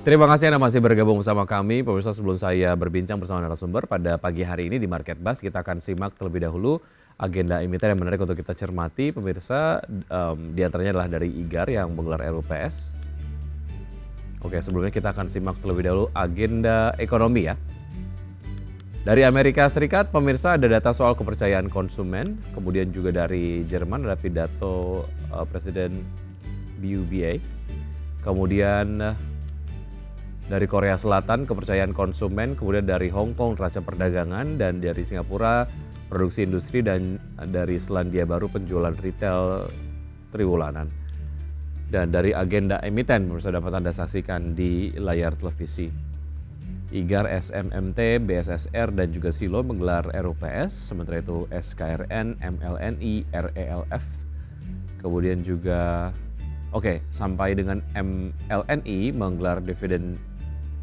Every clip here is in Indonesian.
Terima kasih Anda masih bergabung bersama kami. Pemirsa, sebelum saya berbincang bersama narasumber pada pagi hari ini di Market Buzz, kita akan simak terlebih dahulu agenda emiten yang menarik untuk kita cermati. Pemirsa, di antaranya adalah dari IGAR yang menggelar RUPS. Oke, sebelumnya kita akan simak terlebih dahulu agenda ekonomi ya. Dari Amerika Serikat, pemirsa, ada data soal kepercayaan konsumen. Kemudian juga dari Jerman ada pidato Presiden BUBA. Kemudian dari Korea Selatan, kepercayaan konsumen. Kemudian dari Hong Kong, neraca perdagangan. Dan dari Singapura, produksi industri. Dan dari Selandia Baru, penjualan retail triwulan. Dan dari agenda emiten, pemirsa dapat Anda saksikan di layar televisi. IGAR, SMMT, BSSR, dan juga SILO menggelar RUPS. Sementara itu SKRN, MLNI, RELF. Kemudian juga, sampai dengan MLNI menggelar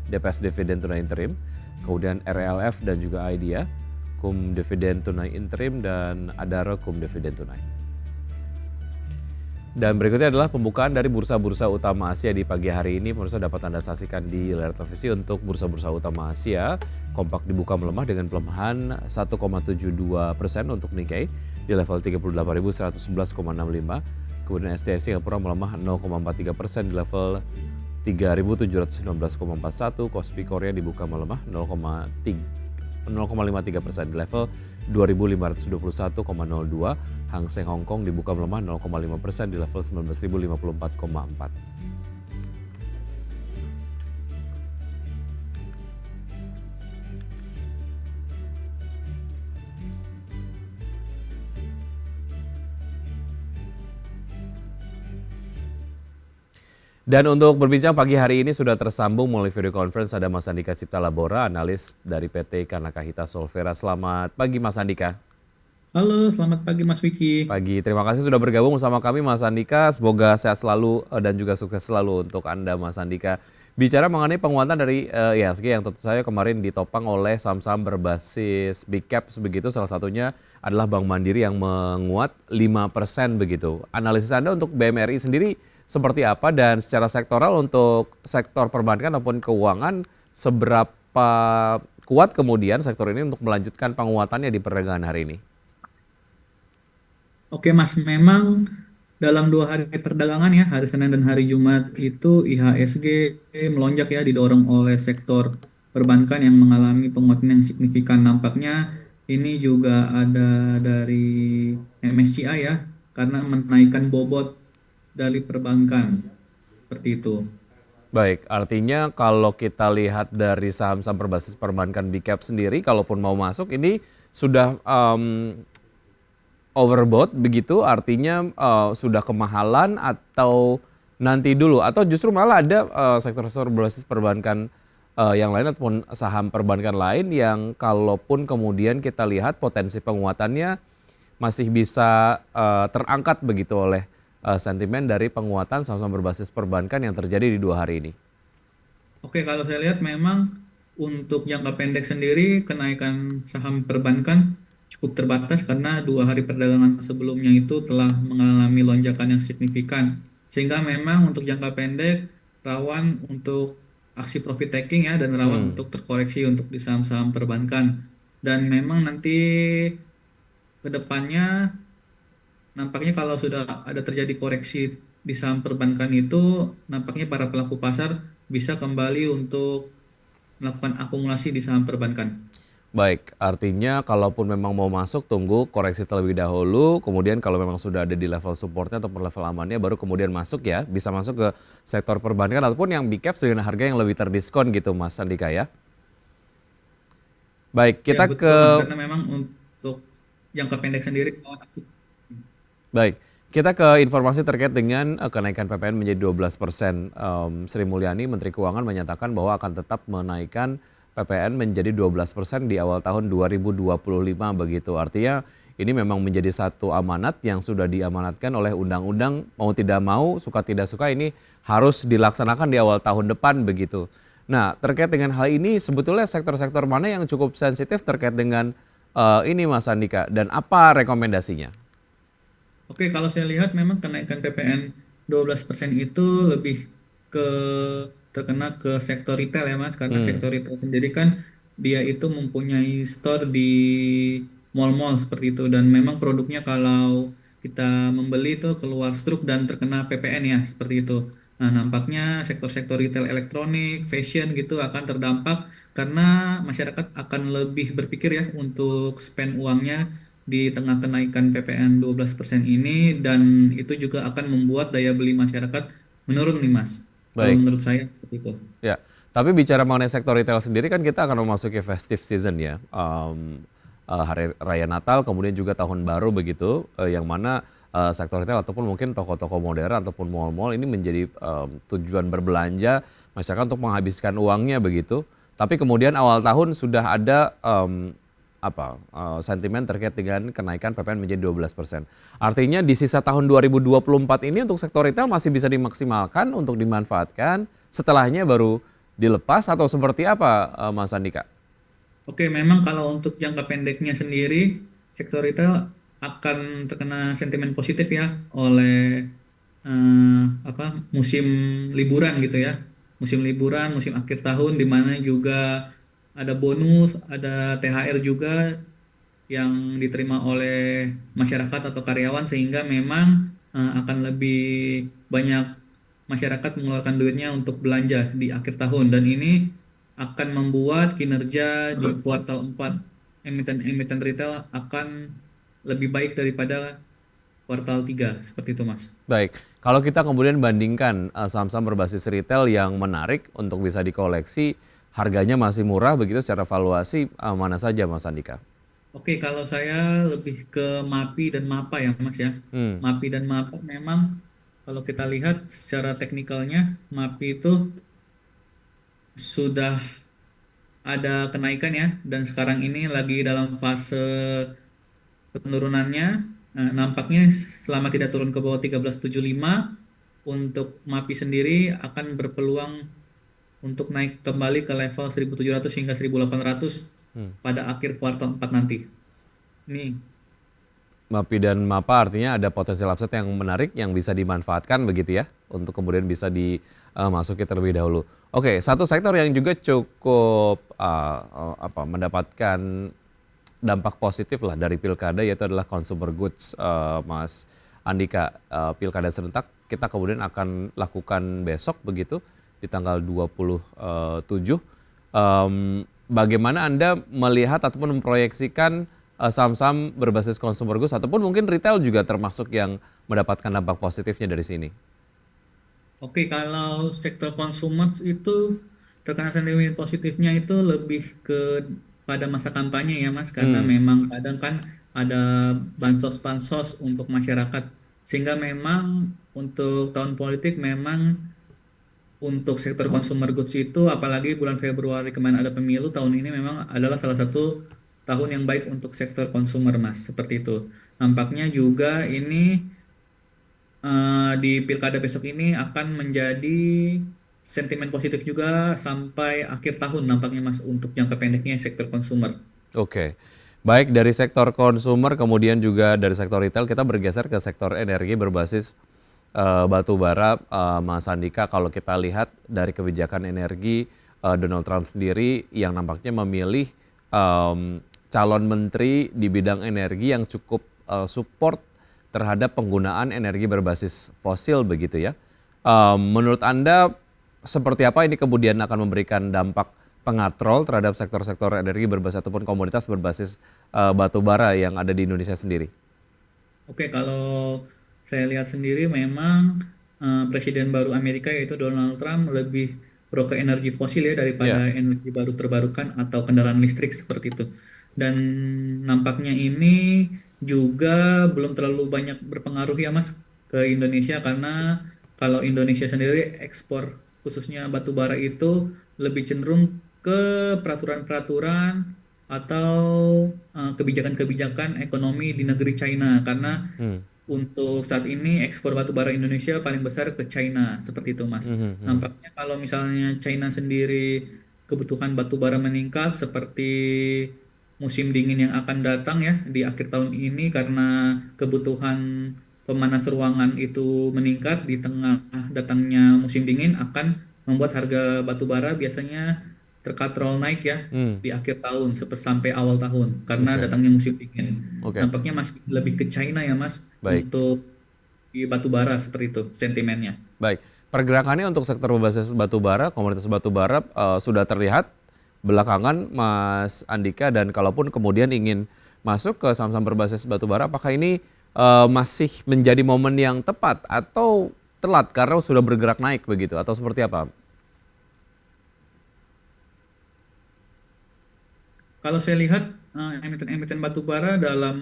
DPS dividen tunai interim. Kemudian RELF dan juga IDEA, cum dividen tunai interim, dan ADARA cum dividen tunai. Dan berikutnya adalah pembukaan dari bursa-bursa utama Asia di pagi hari ini. Pemirsa dapat Anda saksikan di layar televisi untuk bursa-bursa utama Asia. Kompak dibuka melemah dengan pelemahan 1,72% untuk Nikkei di level 38.111,65. Kemudian STI Singapura melemah 0,43% di level 3.719,41. Kospi Korea dibuka melemah 0,53% di level 2.521,02. Hang Seng Hong Kong dibuka melemah 0,5% di level 19.054,4. Dan untuk berbincang pagi hari ini sudah tersambung melalui video conference ada Mas Andika Cipta Labora, analis dari PT Kanakahita Solvera. Selamat pagi Mas Andika. Halo, selamat pagi Mas Vicky. Pagi, terima kasih sudah bergabung bersama kami Mas Andika. Semoga sehat selalu dan juga sukses selalu untuk Anda Mas Andika. Bicara mengenai penguatan dari IHSG yang tentu saja kemarin ditopang oleh saham-saham berbasis big caps begitu, salah satunya adalah Bank Mandiri yang menguat 5% begitu. Analisis Anda untuk BMRI sendiri seperti apa dan secara sektoral untuk sektor perbankan ataupun keuangan seberapa kuat kemudian sektor ini untuk melanjutkan penguatannya di perdagangan hari ini? Oke Mas, memang dalam 2 hari perdagangan ya, hari Senin dan hari Jumat itu IHSG melonjak ya, didorong oleh sektor perbankan yang mengalami penguatan yang signifikan. Nampaknya ini juga ada dari MSCI ya, karena menaikkan bobot dari perbankan, seperti itu. Baik, artinya kalau kita lihat dari saham-saham berbasis perbankan big cap sendiri, kalaupun mau masuk ini sudah overbought begitu, artinya sudah kemahalan atau nanti dulu, atau justru malah ada sektor-sektor berbasis perbankan yang lain ataupun saham perbankan lain yang kalaupun kemudian kita lihat potensi penguatannya masih bisa terangkat begitu oleh sentimen dari penguatan saham-saham berbasis perbankan yang terjadi di 2 hari ini. Oke, kalau saya lihat memang untuk jangka pendek sendiri kenaikan saham perbankan cukup terbatas karena 2 hari perdagangan sebelumnya itu telah mengalami lonjakan yang signifikan. Sehingga memang untuk jangka pendek rawan untuk aksi profit taking ya dan rawan Hmm. untuk terkoreksi untuk di saham-saham perbankan. Dan memang nanti ke depannya nampaknya kalau sudah ada terjadi koreksi di saham perbankan itu nampaknya para pelaku pasar bisa kembali untuk melakukan akumulasi di saham perbankan. Baik, artinya kalaupun memang mau masuk tunggu koreksi terlebih dahulu, kemudian kalau memang sudah ada di level supportnya ataupun level amannya baru kemudian masuk ya, bisa masuk ke sektor perbankan ataupun yang big caps dengan harga yang lebih terdiskon gitu Mas Andika ya. Baik, Ya kita betul Mas, ke karena memang untuk jangka pendek sendiri baik, kita ke informasi terkait dengan kenaikan PPN menjadi 12%. Sri Mulyani, Menteri Keuangan menyatakan bahwa akan tetap menaikkan PPN menjadi 12% di awal tahun 2025 begitu. Artinya ini memang menjadi satu amanat yang sudah diamanatkan oleh undang-undang, mau tidak mau, suka tidak suka ini harus dilaksanakan di awal tahun depan begitu. Nah, terkait dengan hal ini sebetulnya sektor-sektor mana yang cukup sensitif terkait dengan ini Mas Andika dan apa rekomendasinya? Oke, kalau saya lihat memang kenaikan PPN 12% itu lebih ke terkena ke sektor retail ya Mas, karena Hmm, sektor retail sendiri kan dia itu mempunyai store di mall-mall seperti itu, dan memang produknya kalau kita membeli itu keluar struk dan terkena PPN ya seperti itu. Nah, nampaknya sektor-sektor retail elektronik, fashion gitu akan terdampak karena masyarakat akan lebih berpikir ya untuk spend uangnya di tengah kenaikan PPN 12% ini, dan itu juga akan membuat daya beli masyarakat menurun nih Mas. Kalau baik. menurut saya seperti itu. Ya, tapi bicara mengenai sektor retail sendiri kan kita akan memasuki festive season ya. Hari Raya Natal, kemudian juga Tahun Baru begitu, yang mana sektor retail ataupun mungkin toko-toko modern ataupun mal-mal ini menjadi tujuan berbelanja masyarakat untuk menghabiskan uangnya begitu. Tapi kemudian awal tahun sudah ada sentimen terkait dengan kenaikan PPN menjadi 12%. Artinya di sisa tahun 2024 ini untuk sektor retail masih bisa dimaksimalkan untuk dimanfaatkan, setelahnya baru dilepas atau seperti apa Mas Andika? Oke, memang kalau untuk jangka pendeknya sendiri, sektor retail akan terkena sentimen positif ya oleh musim liburan gitu ya. Musim liburan, musim akhir tahun di mana juga ada bonus, ada THR juga yang diterima oleh masyarakat atau karyawan, sehingga memang akan lebih banyak masyarakat mengeluarkan duitnya untuk belanja di akhir tahun, dan ini akan membuat kinerja di kuartal 4 emiten-emiten retail akan lebih baik daripada kuartal 3 seperti itu Mas. Baik, kalau kita kemudian bandingkan saham-saham berbasis retail yang menarik untuk bisa dikoleksi, harganya masih murah begitu secara valuasi, mana saja Mas Andika? Oke, kalau saya lebih ke MAPI dan MAPA ya Mas ya. Hmm, MAPI dan MAPA memang kalau kita lihat secara teknikalnya, MAPI itu sudah ada kenaikan ya, dan sekarang ini lagi dalam fase penurunannya. Nah, nampaknya selama tidak turun ke bawah 1375, untuk MAPI sendiri akan berpeluang untuk naik kembali ke level 1700 hingga 1800 hmm. pada akhir kuartal 4 nanti. Ini MAPI dan MAPA artinya ada potensial upside yang menarik yang bisa dimanfaatkan begitu ya untuk kemudian bisa dimasuki terlebih dahulu. Oke, satu sektor yang juga cukup mendapatkan dampak positif lah dari pilkada yaitu adalah consumer goods, Mas Andika. Pilkada serentak kita kemudian akan lakukan besok begitu di tanggal 27. Bagaimana Anda melihat ataupun memproyeksikan saham-saham berbasis consumer goods ataupun mungkin retail juga termasuk yang mendapatkan dampak positifnya dari sini? oke, kalau sektor consumer itu terkena sentimen positifnya itu lebih ke pada masa kampanye ya Mas, karena Hmm, memang kadang kan ada bansos-bansos untuk masyarakat, sehingga memang untuk tahun politik memang untuk sektor consumer goods itu, apalagi bulan Februari kemarin ada pemilu, tahun ini memang adalah salah satu tahun yang baik untuk sektor consumer Mas, seperti itu. Nampaknya juga ini di pilkada besok ini akan menjadi sentimen positif juga sampai akhir tahun nampaknya Mas untuk jangka pendeknya sektor consumer. oke. Baik dari sektor consumer kemudian juga dari sektor retail kita bergeser ke sektor energi berbasis batu bara, Mas Andika. Kalau kita lihat dari kebijakan energi Donald Trump sendiri yang nampaknya memilih calon menteri di bidang energi yang cukup support terhadap penggunaan energi berbasis fosil begitu ya. Menurut Anda seperti apa ini kemudian akan memberikan dampak pengatrol terhadap sektor-sektor energi berbasis ataupun komoditas berbasis batu bara yang ada di Indonesia sendiri? Oke, kalau saya lihat sendiri memang Presiden baru Amerika yaitu Donald Trump lebih pro ke energi fosil ya daripada Ya, energi baru terbarukan atau kendaraan listrik seperti itu. Dan nampaknya ini juga belum terlalu banyak berpengaruh ya Mas ke Indonesia, karena kalau Indonesia sendiri ekspor khususnya batu bara itu lebih cenderung ke peraturan-peraturan atau kebijakan-kebijakan ekonomi di negeri China, karena hmm, untuk saat ini ekspor batu bara Indonesia paling besar ke China seperti itu Mas. hmm, hmm, hmm. Nampaknya kalau misalnya China sendiri kebutuhan batu bara meningkat seperti musim dingin yang akan datang ya di akhir tahun ini, karena kebutuhan pemanas ruangan itu meningkat di tengah datangnya musim dingin, akan membuat harga batu bara biasanya terkatrol naik ya Hmm, di akhir tahun sampai awal tahun karena oke, datangnya musim dingin. oke, Nampaknya masih lebih ke China ya Mas baik, untuk di batu bara seperti itu sentimennya. baik. Pergerakannya untuk sektor berbasis batu bara, komoditas batu bara sudah terlihat belakangan Mas Andika, dan kalaupun kemudian ingin masuk ke saham-saham berbasis batu bara, apakah ini masih menjadi momen yang tepat atau telat karena sudah bergerak naik begitu atau seperti apa? Kalau saya lihat emiten-emiten batu bara dalam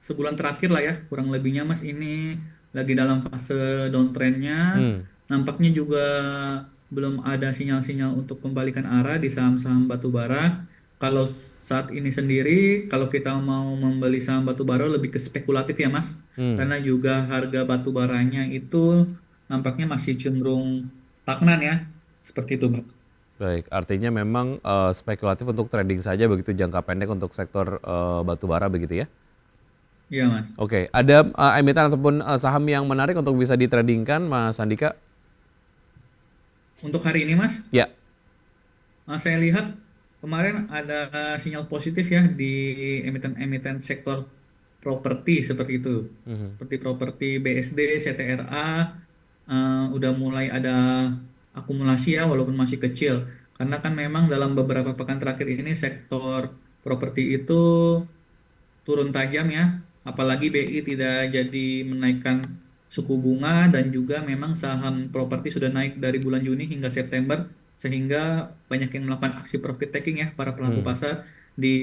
sebulan terakhir lah ya kurang lebihnya Mas ini lagi dalam fase downtrendnya. Hmm, Nampaknya juga belum ada sinyal-sinyal untuk pembalikan arah di saham-saham batu bara. Kalau saat ini sendiri, kalau kita mau membeli saham batu bara lebih ke spekulatif ya Mas, hmm. karena juga harga batu baranya itu nampaknya masih cenderung stagnan ya, seperti itu Pak. Baik, artinya memang spekulatif untuk trading saja begitu jangka pendek untuk sektor batu bara begitu ya? Iya Mas. Oke, ada emiten ataupun saham yang menarik untuk bisa ditradingkan, Mas Andika? Untuk hari ini Mas, Ya. Saya lihat kemarin ada sinyal positif ya di emiten-emiten sektor properti seperti itu. Mhm. Seperti properti BSD, CTRA, udah mulai ada akumulasi ya walaupun masih kecil. Karena kan memang dalam beberapa pekan terakhir ini sektor properti itu turun tajam ya. Apalagi BI tidak jadi menaikkan suku bunga dan juga memang saham properti sudah naik dari bulan Juni hingga September sehingga banyak yang melakukan aksi profit taking ya para pelaku Hmm. pasar di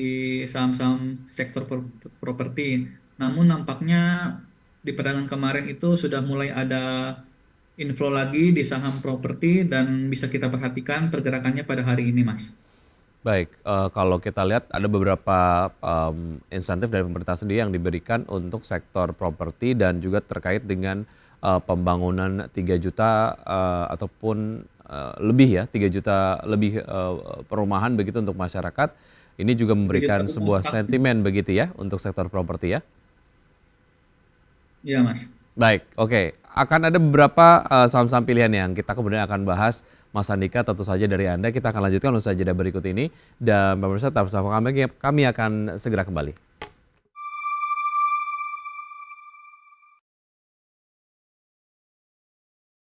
saham-saham sektor properti. Namun nampaknya di perdagangan kemarin itu sudah mulai ada inflow lagi di saham properti dan bisa kita perhatikan pergerakannya pada hari ini, Mas. Baik, kalau kita lihat ada beberapa insentif dari pemerintah sendiri yang diberikan untuk sektor properti dan juga terkait dengan pembangunan 3 juta ataupun lebih ya, 3 juta lebih perumahan begitu untuk masyarakat. Ini juga 3 juta memberikan rumah sebuah stuck. sentimen begitu ya untuk sektor properti ya. Iya, Mas. Baik, oke. Akan ada beberapa saham-saham pilihan yang kita kemudian akan bahas, Mas Andika, tentu saja dari Anda. Kita akan lanjutkan usai jeda berikut ini. Dan pemirsa tetap bersama kami akan segera kembali.